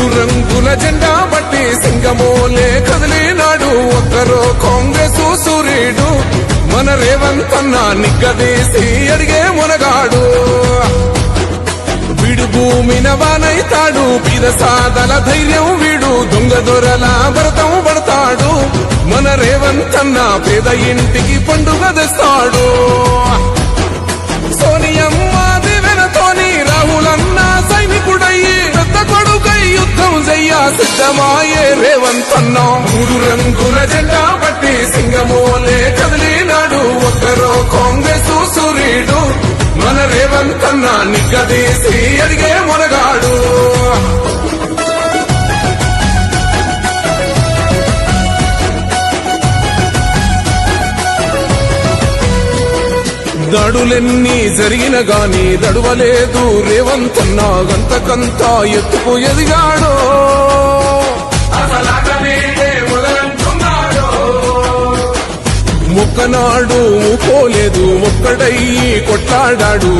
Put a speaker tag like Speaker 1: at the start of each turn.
Speaker 1: మూడు రంగుల జెండా బట్టి సింగమోలే కదిలినాడు ఒక్కరో కాంగ్రెస్ సూర్యుడు మన రేవంత్ అన్న నిగ్గదీసి అడిగే మునగాడు వీడు భూమిన వానైతాడు పీద సాదల ధైర్యం వీడు దొంగ దొరల భరతం పడతాడు మన రేవంత్ అన్న పేద ఇంటికి పండుగ తెస్తాడు సోనియమ్మ దివెనతోని రాహులన్న సైనికుడయ్యి పెద్ద కొడుకై యుద్ధం చెయ్య సిద్ధమాయే రేవంత్ అన్న మూడు రంగుల జెండా బట్టి సింగమోలే కదిలినాడు ఒక్కరో కాంగ్రెస్ సూర్యుడు మన రేవంత్ అన్న నిగ్గదీసి అడిగే మునగాడు దాడులెన్ని జరిగిన గాని దడువలేదు రేవంత్ అన్న గంతకంతా ఎత్తుకు ఎదిగాడో మొక్కనాడు పోలేదు ఒక్కడయ్యి కొట్లాడాడు